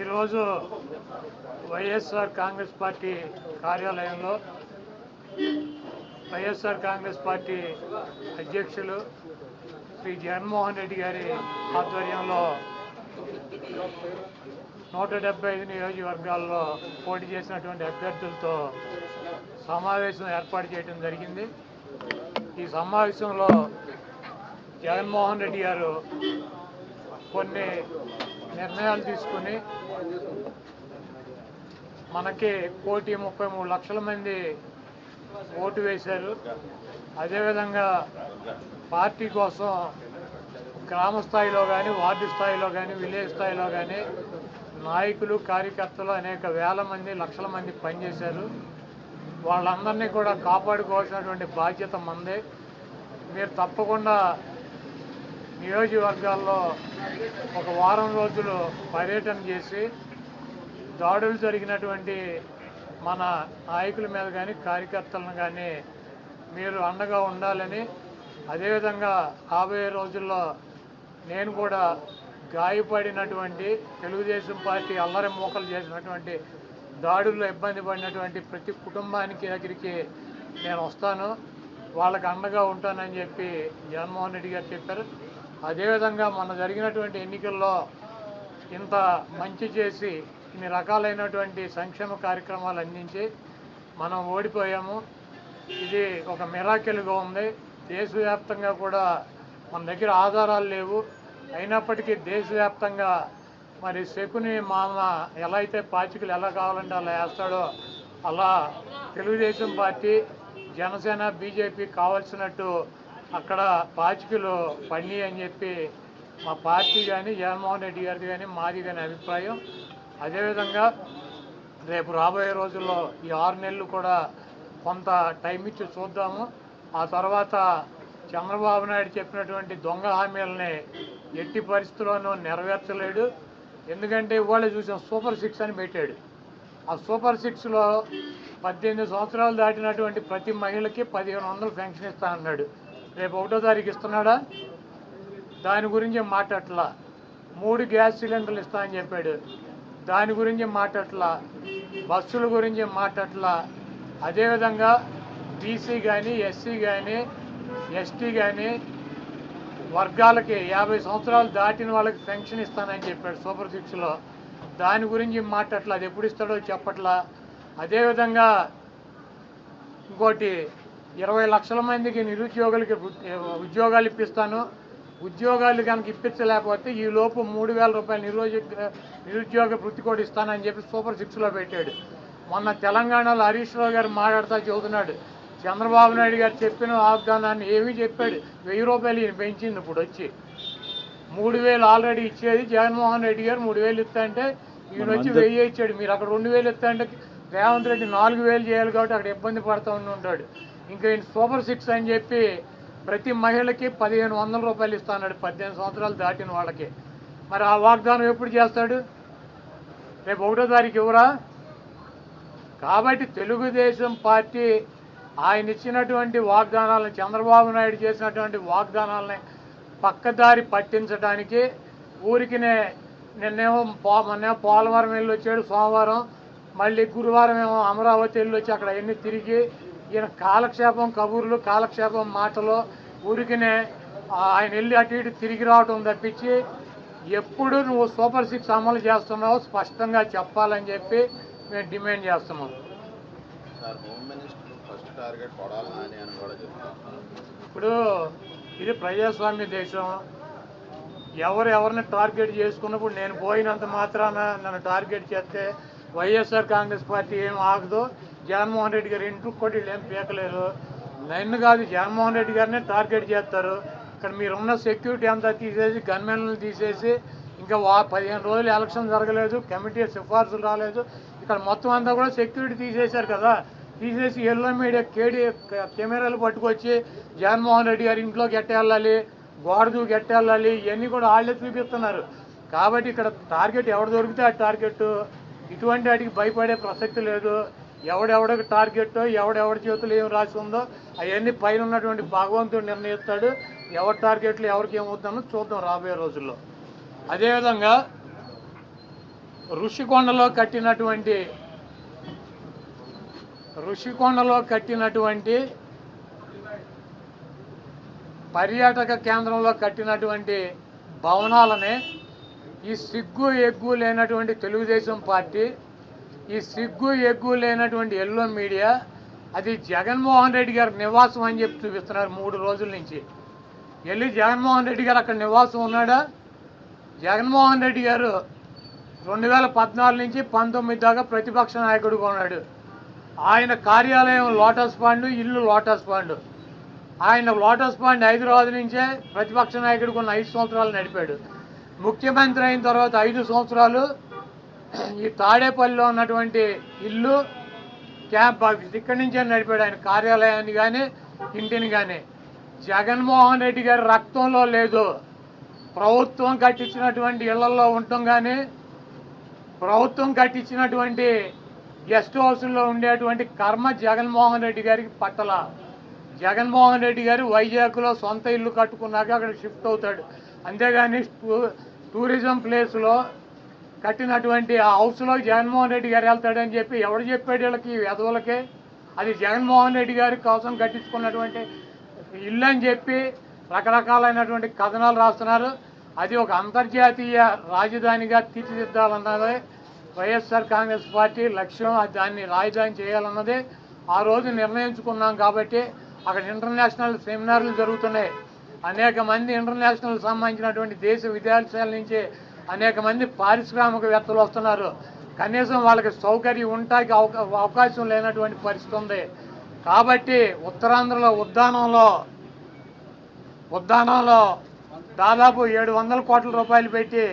ఈరోజు వైఎస్ఆర్ కాంగ్రెస్ పార్టీ కార్యాలయంలో వైఎస్ఆర్ కాంగ్రెస్ పార్టీ అధ్యక్షులు శ్రీ జగన్మోహన్ రెడ్డి గారి ఆధ్వర్యంలో 175 నియోజకవర్గాల్లో పోటీ చేసినటువంటి అభ్యర్థులతో సమావేశం ఏర్పాటు చేయడం జరిగింది. ఈ సమావేశంలో జగన్మోహన్ రెడ్డి గారు కొన్ని నిర్ణయాలు తీసుకుని మనకి 1,33,00,000 మంది ఓటు వేశారు. అదేవిధంగా పార్టీ కోసం గ్రామ స్థాయిలో కానీ, వార్డు స్థాయిలో కానీ, విలేజ్ స్థాయిలో కానీ నాయకులు, కార్యకర్తలు అనేక వేల మంది, లక్షల మంది పనిచేశారు. వాళ్ళందరినీ కూడా కాపాడుకోవాల్సినటువంటి బాధ్యత మందే. మీరు తప్పకుండా నియోజకవర్గాల్లో ఒక వారం రోజులు పర్యటన చేసి దాడులు జరిగినటువంటి మన నాయకుల మీద కానీ, కార్యకర్తలను కానీ మీరు అండగా ఉండాలని, అదేవిధంగా రాబోయే రోజుల్లో నేను కూడా గాయపడినటువంటి తెలుగుదేశం పార్టీ అల్లరి మూకలు చేసినటువంటి దాడుల్లో ఇబ్బంది పడినటువంటి ప్రతి కుటుంబానికి దగ్గరికి నేను వస్తాను, వాళ్ళకి అండగా ఉంటానని చెప్పి జగన్మోహన్ రెడ్డి గారు చెప్పారు. అదేవిధంగా మొన్న జరిగినటువంటి ఎన్నికల్లో ఇంత మంచి చేసి ఇన్ని రకాలైనటువంటి సంక్షేమ కార్యక్రమాలు అందించి మనం ఓడిపోయాము. ఇది ఒక మిరాకిల్గా ఉంది. దేశవ్యాప్తంగా కూడా మన దగ్గర ఆధారాలు లేవు, అయినప్పటికీ దేశవ్యాప్తంగా మరి శకుని మామ ఎలా అయితే పాచికలు ఎలా కావాలంటే అలా వేస్తాడో అలా తెలుగుదేశం పార్టీ, జనసేన, బీజేపీ కావాల్సినట్టు అక్కడ పాచికలు పడి అని చెప్పి మా పార్టీ కానీ, జగన్మోహన్ రెడ్డి గారిది కానీ, మాది కానీ అభిప్రాయం. అదేవిధంగా రేపు రాబోయే రోజుల్లో ఈ 6 నెలలు కూడా కొంత టైం ఇచ్చి చూద్దాము. ఆ తర్వాత చంద్రబాబు నాయుడు చెప్పినటువంటి దొంగ హామీలని ఎట్టి పరిస్థితుల్లోనూ నెరవేర్చలేడు. ఎందుకంటే ఇవాళ చూసాం, సూపర్ 6 అని పెట్టాడు. ఆ సూపర్ 6లో 18 సంవత్సరాలు దాటినటువంటి ప్రతి మహిళకి 1,500 పెన్షన్ ఇస్తానన్నాడు. రేపు 1వ తారీఖు ఇస్తున్నాడా? దాని గురించి మాట్లాడట్లా. 3 గ్యాస్ సిలిండర్లు ఇస్తానని చెప్పాడు, దాని గురించి మాట్లాడట్లా. బస్సుల గురించి మాట్లాడట్లా. అదేవిధంగా బీసీ కానీ, ఎస్సీ కానీ, ఎస్టీ కానీ వర్గాలకి 50 సంవత్సరాలు దాటిన వాళ్ళకి పెన్షన్ ఇస్తానని చెప్పాడు సూపర్ 6లో. దాని గురించి మాట్లాడట్లా, అది ఎప్పుడు ఇస్తాడో చెప్పట్లా. అదేవిధంగా ఇంకోటి 20 లక్షల మందికి నిరుద్యోగులకి ఉద్యోగాలు ఇప్పిస్తాను, ఉద్యోగాలు కనుక ఇప్పించలేకపోతే ఈ లోపు 3,000 రూపాయలు నిరుద్యోగ వృత్తి కూడా ఇస్తానని చెప్పి సూపర్ 6లో పెట్టాడు. మొన్న తెలంగాణలో హరీష్ రావు గారు మాట్లాడుతూ చెబుతున్నాడు, చంద్రబాబు నాయుడు గారు చెప్పిన వాగ్దానాన్ని ఏమీ చెప్పాడు. 1000 రూపాయలు ఈయన పెంచింది. ఇప్పుడు వచ్చి 3,000 ఆల్రెడీ ఇచ్చేది జగన్మోహన్ రెడ్డి గారు. 3,000 ఇస్తా అంటే ఈయన వచ్చి 1000 ఇచ్చాడు. మీరు అక్కడ 2,000 ఇస్తా అంటే రేవంత్ రెడ్డి 4,000 చేయాలి కాబట్టి అక్కడ ఇబ్బంది పడుతూ ఉంటాడు. ఇంకా ఈయన సూపర్ 6 అని చెప్పి ప్రతి మహిళకి 1,500 రూపాయలు ఇస్తాడు 18 సంవత్సరాలు దాటిన వాళ్ళకి. మరి ఆ వాగ్దానం ఎప్పుడు చేస్తాడు? రేపు 1వ తారీఖు ఇవ్వరా? కాబట్టి తెలుగుదేశం పార్టీ ఆయన ఇచ్చినటువంటి వాగ్దానాలను, చంద్రబాబు నాయుడు చేసినటువంటి వాగ్దానాలని పక్కదారి పట్టించడానికి ఊరికినే నిన్నేమో పోలవరం వెళ్ళి వచ్చాడు సోమవారం, మళ్ళీ గురువారం ఏమో అమరావతి వెళ్ళి వచ్చి అక్కడ అన్నీ తిరిగి ఈయన కాలక్షేపం కబుర్లు, కాలక్షేపం మాటలు, ఊరికినే ఆయన వెళ్ళి అటు ఇటు తిరిగి రావటం తప్పించి ఎప్పుడు నువ్వు సూపర్ 6 అమలు చేస్తున్నావు స్పష్టంగా చెప్పాలని చెప్పి మేము డిమాండ్ చేస్తున్నాం. ఇప్పుడు ఇది ప్రజాస్వామ్య దేశం. ఎవరిని టార్గెట్ చేసుకున్నప్పుడు నేను పోయినంత మాత్రాన నన్ను టార్గెట్ చేస్తే వైఎస్ఆర్ కాంగ్రెస్ పార్టీ ఏం ఆగదు. జగన్మోహన్ రెడ్డి గారు ఇంటికి కూడా వీళ్ళు ఏం పీకలేరు. నన్ను కాదు, జగన్మోహన్ రెడ్డి గారినే టార్గెట్ చేస్తారు. ఇక్కడ మీరున్న సెక్యూరిటీ అంతా తీసేసి, గన్మెన్లను తీసేసి, ఇంకా 15 రోజులు ఎలక్షన్ జరగలేదు, కమిటీ సిఫార్సులు రాలేదు, ఇక్కడ మొత్తం అంతా కూడా సెక్యూరిటీ తీసేశారు కదా. తీసేసి ఎల్లో మీడియా కెమెరాలు పట్టుకొచ్చి జగన్మోహన్ రెడ్డి గారి ఇంట్లోకి ఎట్టేళ్ళాలి, గోడ దూకి ఎట్టేళ్ళాలి, ఇవన్నీ కూడా వాళ్ళే చూపిస్తున్నారు. కాబట్టి ఇక్కడ టార్గెట్ ఎవరు దొరికితే ఆ టార్గెట్. ఇటువంటి వాటికి భయపడే ప్రసక్తి లేదు. ఎవడెవడికి టార్గెట్, ఎవడెవడి చేతులు ఏం రాసి ఉందో అవన్నీ పైన ఉన్నటువంటి భగవంతుడు నిర్ణయిస్తాడు. ఎవరి టార్గెట్లు ఎవరికి ఏమవుతుందో చూద్దాం రాబోయే రోజుల్లో. అదేవిధంగా ఋషికొండలో కట్టినటువంటి పర్యాటక కేంద్రంలో కట్టినటువంటి భవనాలనే ఈ సిగ్గు ఎగ్గు లేనటువంటి తెలుగుదేశం పార్టీ, ఈ సిగ్గు ఎగ్గు లేనటువంటి ఎల్లో మీడియా అది జగన్మోహన్ రెడ్డి గారి నివాసం అని చెప్పి చూపిస్తున్నారు 3 రోజుల నుంచి. వెళ్ళి జగన్మోహన్ రెడ్డి గారు అక్కడ నివాసం ఉన్నాడా? జగన్మోహన్ రెడ్డి గారు 2014 నుంచి 19 దాకా ప్రతిపక్ష నాయకుడిగా ఉన్నాడు. ఆయన కార్యాలయం లోటస్ పాండ్, ఇల్లు లోటస్ పాండ్. ఆయన లోటస్ పాండ్ హైదరాబాద్ నుంచే ప్రతిపక్ష నాయకుడికి ఉన్న 5 సంవత్సరాలు నడిపాడు. ముఖ్యమంత్రి అయిన తర్వాత 5 సంవత్సరాలు ఈ తాడేపల్లిలో ఉన్నటువంటి ఇల్లు క్యాంప్ ఆఫీస్ ఇక్కడి నుంచే నడిపాడు ఆయన కార్యాలయాన్ని కానీ ఇంటిని కానీ. జగన్మోహన్ రెడ్డి గారి రక్తంలో లేదు. ప్రభుత్వం కట్టించినటువంటి ఇళ్లలో ఉండటం కానీ, ప్రభుత్వం కట్టించినటువంటి గెస్ట్ హౌస్లో ఉండేటువంటి కర్మ జగన్మోహన్ రెడ్డి గారికి పట్టల. జగన్మోహన్ రెడ్డి గారు వైజాగ్లో సొంత ఇల్లు కట్టుకున్నాక అక్కడ షిఫ్ట్ అవుతాడు. అంతేగాని టూరిజం ప్లేస్లో కట్టినటువంటి ఆ హౌస్లో జగన్మోహన్ రెడ్డి గారు వెళ్తాడని చెప్పి ఎవడు చెప్పాడు వీళ్ళకి, వెధవులకే? అది జగన్మోహన్ రెడ్డి గారి కోసం కట్టించుకున్నటువంటి ఇల్లు అని చెప్పి రకరకాలైనటువంటి కథనాలు రాస్తున్నారు. అది ఒక అంతర్జాతీయ రాజధానిగా తీర్చిదిద్దాలన్నదే వైఎస్ఆర్ కాంగ్రెస్ పార్టీ లక్ష్యం. దాన్ని రాజధాని చేయాలన్నదే ఆ రోజు నిర్ణయించుకున్నాం. కాబట్టి అక్కడ ఇంటర్నేషనల్ సెమినార్లు జరుగుతున్నాయి. అనేక మంది ఇంటర్నేషనల్ సంబంధించినటువంటి దేశ విదేశాల నుంచి అనేక మంది పారిశ్రామికవేత్తలు వస్తున్నారు. కనీసం వాళ్ళకి సౌకర్యం ఉండటానికి అవకాశం లేనటువంటి పరిస్థితి ఉంది. కాబట్టి ఉత్తరాంధ్రలో ఉద్దానంలో దాదాపు 700 కోట్ల రూపాయలు పెట్టి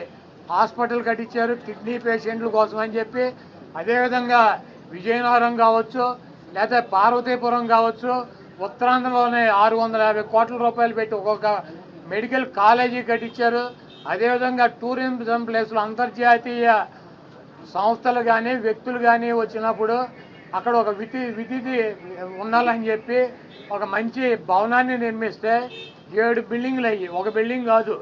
హాస్పిటల్ కట్టించారు కిడ్నీ పేషెంట్ల కోసం అని చెప్పి. అదేవిధంగా విజయనగరం కావచ్చు, లేదా పార్వతీపురం కావచ్చు, ఉత్తరాంధ్రలోనే 650 కోట్ల రూపాయలు పెట్టి ఒక్కొక్క మెడికల్ కాలేజీ కట్టించారు. అదేవిధంగా టూరిజం ప్లేస్లో అంతర్జాతీయ సంస్థలు కానీ వ్యక్తులు కానీ వచ్చినప్పుడు అక్కడ ఒక విధి ఉండాలని చెప్పి ఒక మంచి భవనాన్ని నిర్మిస్తే 7 బిల్డింగులు అయ్యి, ఒక బిల్డింగ్ కాదు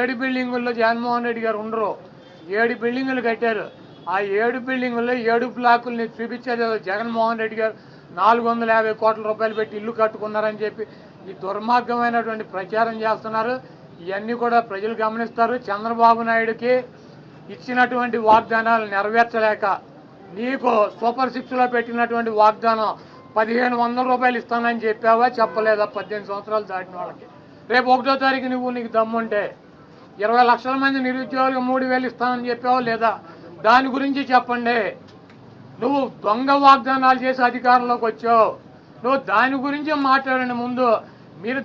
7 బిల్డింగుల్లో జగన్మోహన్ రెడ్డి గారు ఉండరు. 7 బిల్డింగులు కట్టారు. ఆ 7 బిల్డింగుల్లో 7 బ్లాకుల్ని చూపించారు. జగన్మోహన్ రెడ్డి గారు 450 కోట్ల రూపాయలు పెట్టి ఇల్లు కట్టుకున్నారని చెప్పి ఈ దుర్మార్గమైనటువంటి ప్రచారం చేస్తున్నారు. ఇవన్నీ కూడా ప్రజలు గమనిస్తారు. చంద్రబాబు నాయుడుకి ఇచ్చినటువంటి వాగ్దానాలు నెరవేర్చలేక నీకు సూపర్ 6లో పెట్టినటువంటి వాగ్దానం 1500 రూపాయలు ఇస్తానని చెప్పావా, చెప్పలేదా? 18 సంవత్సరాలు దాటిన వాళ్ళకి రేపు 1వ తారీఖు నీకు దమ్ముంటే 20 లక్షల మంది నిరుద్యోగులకు 3000 ఇస్తానని చెప్పావా లేదా? దాని గురించి చెప్పండి. నువ్వు దొంగ వాగ్దానాలు చేసి అధికారంలోకి వచ్చావు. నువ్వు దాని గురించి మాట్లాడండి ముందు. మీరు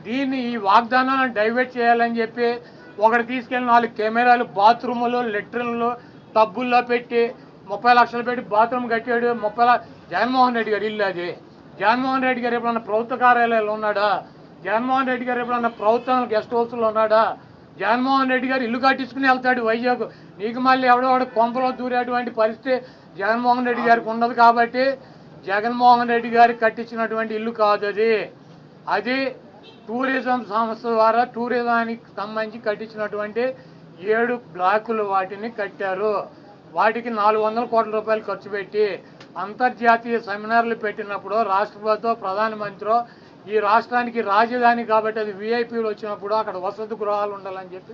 ఈ వాగ్దానాలను డైవర్ట్ చేయాలని చెప్పి ఒకటి తీసుకెళ్ళి 4 కెమెరాలు బాత్రూములు లెట్రిన్లు టబ్బుల్లో పెట్టి 30 లక్షలు పెట్టి బాత్రూమ్ కట్టాడు. జగన్మోహన్ రెడ్డి గారు ఇల్లు అది. జగన్మోహన్ రెడ్డి గారు ఎప్పుడన్నా ప్రభుత్వ కార్యాలయాలు ఉన్నాడా? జగన్మోహన్ రెడ్డి గారు ఎప్పుడన్నా ప్రభుత్వం గెస్ట్ హౌస్లో ఉన్నాడా? జగన్మోహన్ రెడ్డి గారు ఇల్లు కట్టించుకుని వెళ్తాడు వైజాగ్. నీకు మళ్ళీ ఎవడో కొంపలో దూరేటువంటి పరిస్థితి జగన్మోహన్ రెడ్డి గారికి ఉండదు. కాబట్టి జగన్మోహన్ రెడ్డి గారికి కట్టించినటువంటి ఇల్లు కాదు అది టూరిజం సంస్థ ద్వారా టూరిజానికి సంబంధించి కట్టించినటువంటి 7 బ్లాకులు వాటిని కట్టారు. వాటికి 400 కోట్ల రూపాయలు ఖర్చు పెట్టి అంతర్జాతీయ సెమినార్లు పెట్టినప్పుడు రాష్ట్రపతితో ప్రధానమంత్రి ఈ రాష్ట్రానికి రాజధాని కాబట్టి అది విఐపీలు వచ్చినప్పుడు అక్కడ వసతి గృహాలు ఉండాలని చెప్పి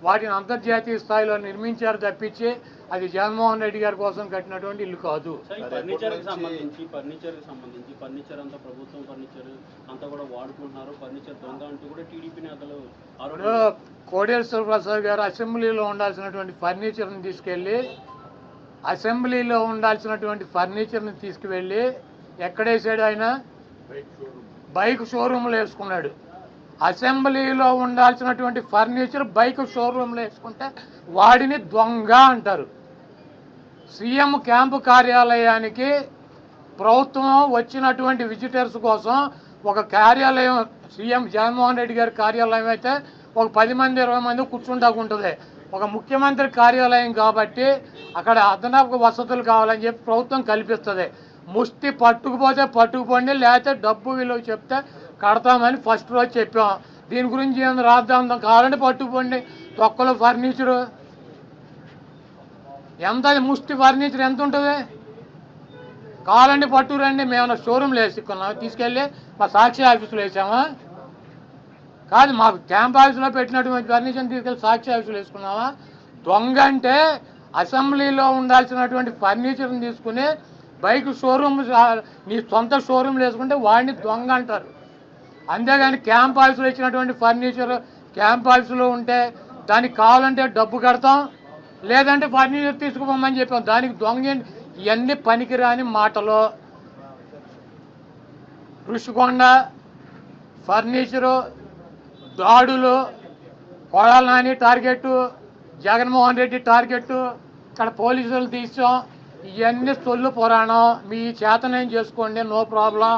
వాటిని అంతర్జాతీయ స్థాయిలో నిర్మించారు తప్పించి అది జగన్మోహన్ రెడ్డి గారి కోసం కట్టినటువంటి ఇల్లు కాదు. ఫర్నిచర్ అంతా ప్రభుత్వం ఫర్నిచర్ అంతా కూడా వాడుకుంటున్నారు. ఫర్నిచర్ దొంగ అంటూ కూడా టీడీపీ నేతలు కోడేశ్వర ప్రసాద్ గారు అసెంబ్లీలో ఉండాల్సినటువంటి ఫర్నిచర్ని తీసుకువెళ్ళి ఎక్కడేసాడు? ఆయన బైక్ షోరూమ్లో వేసుకున్నాడు. అసెంబ్లీలో ఉండాల్సినటువంటి ఫర్నిచర్ బైక్ షోరూమ్లో వేసుకుంటే వాడిని దొంగ అంటారు. సీఎం క్యాంపు కార్యాలయానికి ప్రభుత్వం వచ్చినటువంటి విజిటర్స్ కోసం ఒక కార్యాలయం సీఎం జగన్మోహన్ రెడ్డి గారి కార్యాలయం అయితే ఒక 10 మంది 20 మంది కూర్చుంటాకుంటుంది. ఒక ముఖ్యమంత్రి కార్యాలయం కాబట్టి అక్కడ అదనపు వసతులు కావాలని చెప్పి ప్రభుత్వం కల్పిస్తుంది. ముష్టి పట్టుకుపోతే పట్టుకుపోండి, లేకపోతే డబ్బు విలువ చెప్తే కడతామని ఫస్ట్ రోజు చెప్పాం. దీని గురించి ఏమైనా రాద్దాం కావాలంటే పట్టుకుపోండి. తొక్కలో ఫర్నిచరు ఎంత ముష్టి ఫర్నిచర్ ఎంత ఉంటుంది? కావాలండి పట్టురండి, మేము షోరూమ్లో వేసుకున్నాం, తీసుకెళ్ళి మా సాక్షి ఆఫీసులో వేసామా? కాదు, మాకు క్యాంప్ ఆఫీసులో పెట్టినటువంటి ఫర్నిచర్ని తీసుకెళ్ళి సాక్షి ఆఫీసులో వేసుకున్నామా? దొంగ అంటే అసెంబ్లీలో ఉండాల్సినటువంటి ఫర్నిచర్ని తీసుకుని బైక్ షోరూమ్, నీ సొంత షోరూమ్లో వేసుకుంటే వాడిని దొంగ అంటారు. అంతేగాని క్యాంప్ ఆఫీసులో ఇచ్చినటువంటి ఫర్నిచర్ క్యాంప్ ఆఫీసులో ఉంటే దానికి కావాలంటే డబ్బు కడతాం, లేదంటే ఫర్నిచర్ తీసుకుపోమని చెప్పాం. దానికి దొంగ ఇవన్నీ పనికిరాని మాటలు. ఋషికొండ ఫర్నిచరు, దాడులు, కొడాల నాని టార్గెట్, జగన్మోహన్ రెడ్డి టార్గెట్, ఇక్కడ పోలీసులు తీసాం, ఇవన్నీ సొల్లు పురాణం. మీ చేతనేం చేసుకోండి, నో ప్రాబ్లం.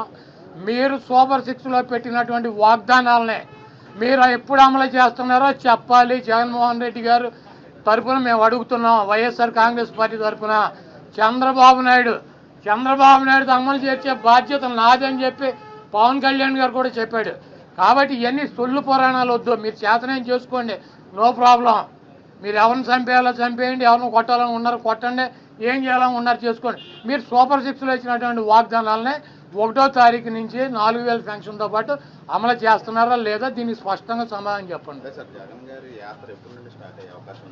మీరు సూపర్ 6లో పెట్టినటువంటి వాగ్దానాలనే మీరు ఎప్పుడు అమలు చేస్తున్నారో చెప్పాలి. జగన్మోహన్ రెడ్డి గారు తరఫున మేము అడుగుతున్నాం, వైఎస్ఆర్ కాంగ్రెస్ పార్టీ తరఫున. చంద్రబాబు నాయుడు అమలు చేసే బాధ్యత నాదని చెప్పి పవన్ కళ్యాణ్ గారు కూడా చెప్పాడు. కాబట్టి ఇవన్నీ సొల్లు పురాణాలు వద్దు, మీరు చేతనేం చేసుకోండి, నో ప్రాబ్లం. మీరు ఎవరిని చంపేయాలో చంపేయండి, ఎవరిని కొట్టాలని ఉన్నారు కొట్టండి, ఏం చేయాలని ఉన్నారు చేసుకోండి. మీరు సూపర్ 6లో ఇచ్చినటువంటి వాగ్దానాలనే 1వ తారీఖు నుంచి 4000 పెన్షన్తో పాటు అమలు చేస్తున్నారా లేదా, దీనికి స్పష్టంగా సమాధానం చెప్పండి. సార్, జగన్ గారి యాత్ర ఎప్పటి నుండి స్టార్ట్ అయ్యే అవకాశం ఉంది?